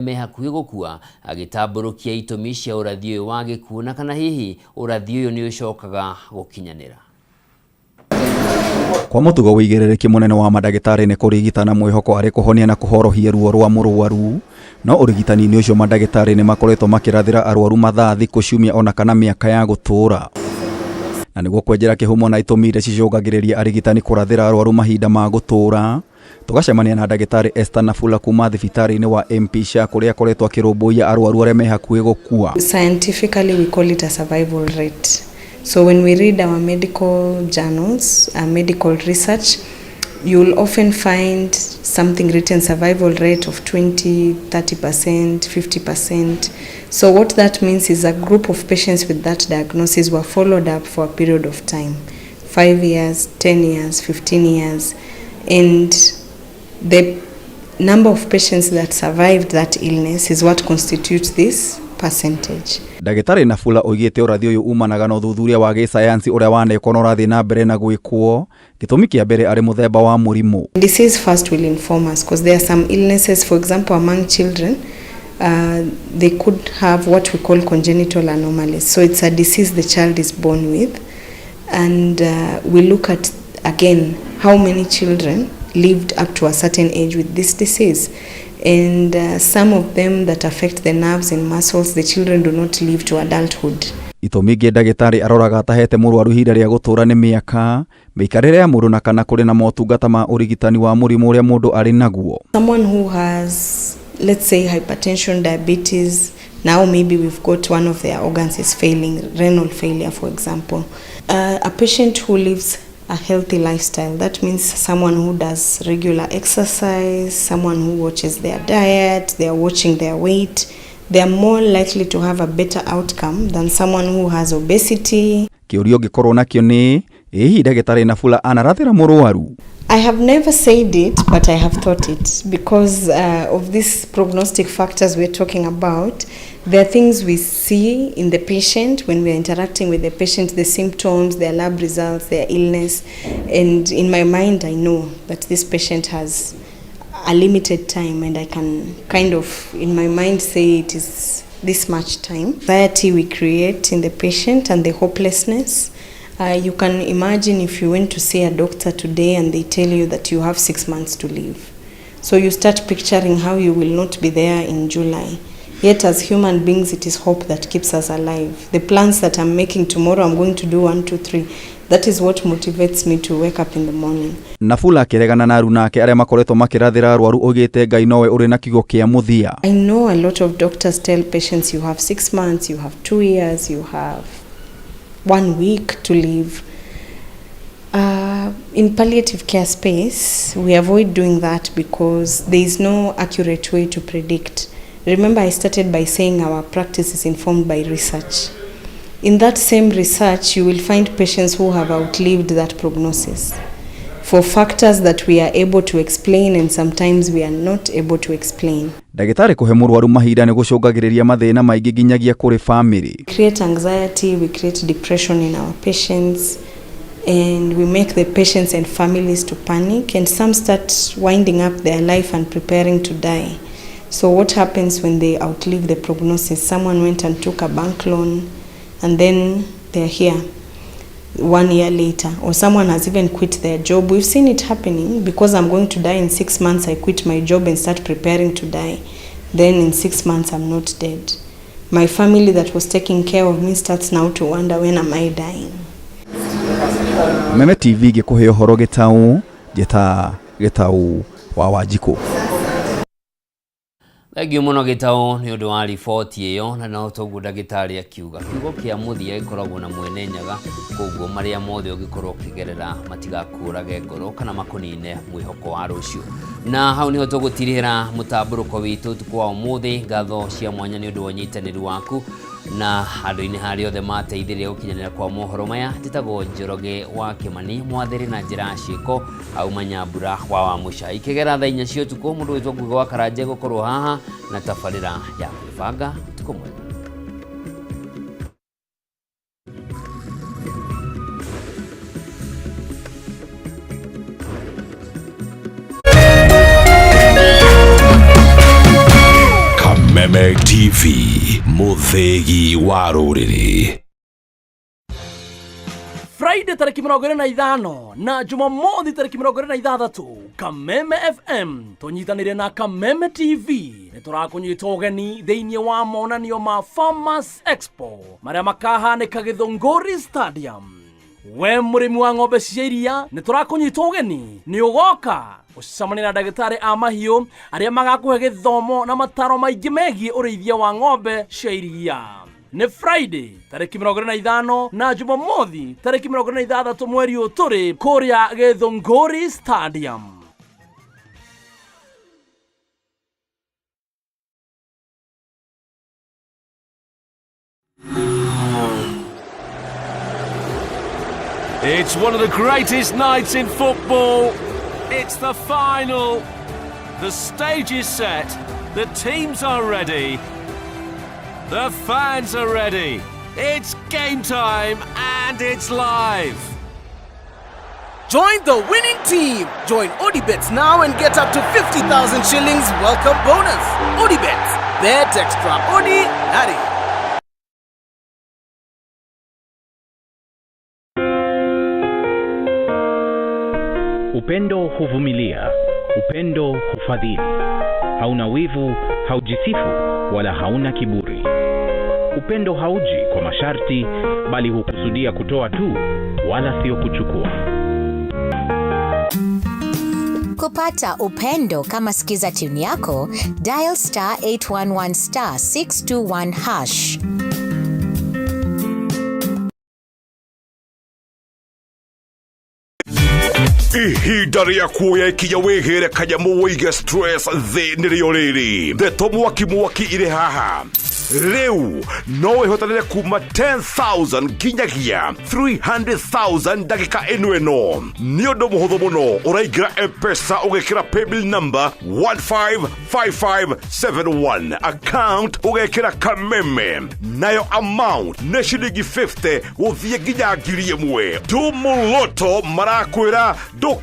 mehakuhĩ gũkua agĩtambũrũkia itũmi cia ũrathi ũyũ wa gĩkuũ na kana hihi ũrathi ũyũ nĩ ũcokaga gũkinyanĩra. Kwa mũtugo wĩigĩrĩrĩki mũnene wa mandagĩtarĩ nĩ kũrigitana mwĩhoko arĩ kũhonia na kũhorohia ruo rwa mũrwaru, no ũrigitani-inĩ ũcio mandagĩtarĩ nĩ makoretwo makĩrathĩra arwaru mathaa, thikũ, ciumia ona kana mĩaka ya gũtũũra. Na nĩguo kwenjera kĩhumo na itũmi iria cicũngagĩrĩria arigitani kũrathĩra arwaru mahinda ma gũtũũra, tũgacemania na ndagĩtarĩ Esther Nafula kuma thibitarĩ-inĩ wa MP Sha kũrĩa akoretwo akĩrũmbũiya arwaru arĩa me hakuhĩ gũkua. Scientifically we call it a survival rate. So when we read our medical journals, medical research, you'll often find something written survival rate of 20, 30%, 50%. So what that means is a group of patients with that diagnosis were followed up for a period of time, 5 years, 10 years, 15 years, and the number of patients that survived that illness is what constitutes this percentage. Ndagĩtarĩ Nafula oigĩte ũrathi ũyũ umanaga na ũthuthuria wa gĩsayansi ũrĩa wanekwo na ũrathi na mbere na gwĩkwo, gĩtũmi kĩa mbere arĩ mũthemba wa mũrimũ. Disease first will inform us because there are some illnesses, for example among children, they could have what we call congenital anomalies. So it's a disease the child is born with, and we look at again how many children lived up to a certain age with this disease. And some of them that affect the nerves and muscles, the children do not live to adulthood. Itũmi ingĩ ndagĩtarĩ aroraga atahete mũrwaru ihinda rĩa gũtũũra nĩ mĩaka, mĩikarĩre ya mũndũ na kana kũrĩ na motungata ma ũrigitani wa mũrimũ ũrĩa mũndũ arĩ naguo. Someone who has, let's say, hypertension, diabetes, now maybe we've got one of their organs is failing, renal failure for example. A patient who lives a healthy lifestyle, that means someone who does regular exercise, someone who watches their diet, they are watching their weight, they are more likely to have a better outcome than someone who has obesity. Kĩũria ũngĩkorwo nakĩo nĩ, hihi ndagĩtarĩ Nafula anarathĩra mũrwaru? I have never said it, but I have thought it because of these prognostic factors we're talking about. There are things we see in the patient when we're interacting with the patient, the symptoms, their lab results, their illness. And in my mind, I know that this patient has a limited time and I can kind of, in my mind, say it is this much time. Anxiety we create in the patient and the hopelessness. You can imagine if you went to see a doctor today and they tell you that you have 6 months to live. So you start picturing how you will not be there in July. Yet as human beings, it is hope that keeps us alive. The plans that I'm making tomorrow, I'm going to do 1, 2, 3. That is what motivates me to wake up in the morning. Nafula akĩregana na aruna ake arĩa makoretwo makĩrathĩra arwaru oigĩte Ngai nowe ũrĩ na kiugo kĩa mũthia. I know a lot of doctors tell patients you have 6 months, you have 2 years, you have 1 week to live. In palliative care space, we avoid doing that because there is no accurate way to predict. Remember, I started by saying our practice is informed by research. In that same research, you will find patients who have outlived that prognosis for factors that we are able to explain and sometimes we are not able to explain. Ndagĩtarĩ kũhe mũrwaru mahinda nĩ gũcũngagĩrĩria mathĩna maingĩ nginyagia kũrĩ family. We create anxiety, we create depression in our patients, and we make the patients and families to panic, and some start winding up their life and preparing to die. So what happens when they outlive the prognosis? Someone went and took a bank loan and then they're here 1 year later, or someone has even quit their job. We've seen it happening. Because I'm going to die in 6 months, I quit my job and start preparing to die. Then in 6 months, I'm not dead. My family that was taking care of me starts now to wonder, when am I dying? Meme TV gĩkũhe ũhoro gĩtaũ wa Wanjikũ. Thengio mũno Gĩtaũ nĩ ũndũ wa riboti ĩyo, na no toguo ndagĩtarĩ akiuga kiugo kĩa mũthia gĩkoragwo na mwene nyaga, koguo marĩa mothe ũngĩkorwo ũkĩgerera matigakũrage ngoro kana makũnine mwĩhoko wa rũciũ. Na hau nĩho tũgũtirĩhĩra mũtambũrũko witũ ũtukũ wa ũmũthĩ. Ngatho cia mwanya nĩ ũndũ wa ũnyitanĩri waku na andũ-inĩ harĩa othe mateithĩrĩria gũkinyanĩra kwa mohoro maya. Njĩtagwo Njoroge wa Kĩmani, mwathĩrĩ na njĩra ciĩko auma Nyambura wa Wamũca. Ikĩgera thaa 4 cia ũtukũ, mũndũ wĩtwo Nguga wa Karanja gũkorwo haha na tabarĩra ya kwĩbanga. Ũtukũ mwega. Kameme TV, muthegi wa ruriri. Friday tariki 25 na Jumamothi tariki 26 Kameme FM tunyitanire na Kameme TV niturakunyita ugeni thiini wa monanio ma Farmers Expo maria makahaneka Githunguri Stadium. We murimi wa ng'ombe cia iria niturakunyita ugeni ni ugoka ucamania na ndagĩtarĩ a mahiũ aria magakuhe gĩthomo na mataro maingĩ megiĩ ũrĩithia wa ng'ombe cia iria. Ni Friday tariki 25 na Jumamothi tariki 26 mweri ũyũ tũrĩ kũrĩa Githunguri Stadium. It's one of the greatest nights in football. It's the final. The stage is set. The teams are ready. The fans are ready. It's game time and it's live. Join the winning team. Join ODBets now and get up to 50,000 shillings welcome bonus. ODBets. Bet extraordinary. Upendo huvumilia, upendo hufadhili. Hauna wivu, haujisifu, wala hauna kiburi. Upendo hauji kwa masharti, bali hukusudia kutoa tu, wala sio kuchukua. Kupata upendo kama sikiza tune yako, dial *811 *621#. Ihinda rĩa kuoya ikinya wĩgĩre kanyamu wĩige stress thĩ nĩrĩo rĩrĩ. Ndeto mwaki irĩ haha. Rĩu no wĩhotanĩre kuma 10,000 nginyagia 300,000 ndagĩka ĩno. Nĩ ũndũ mũhũthũ mũno. Ũraingĩra M-Pesa ũgekĩra paybill number 155571. Account ũgekĩra Kameme. Nayo amount nĩ ciringi 50 gũthiĩ nginya 1,000. Tumuluto marakwĩra ndũka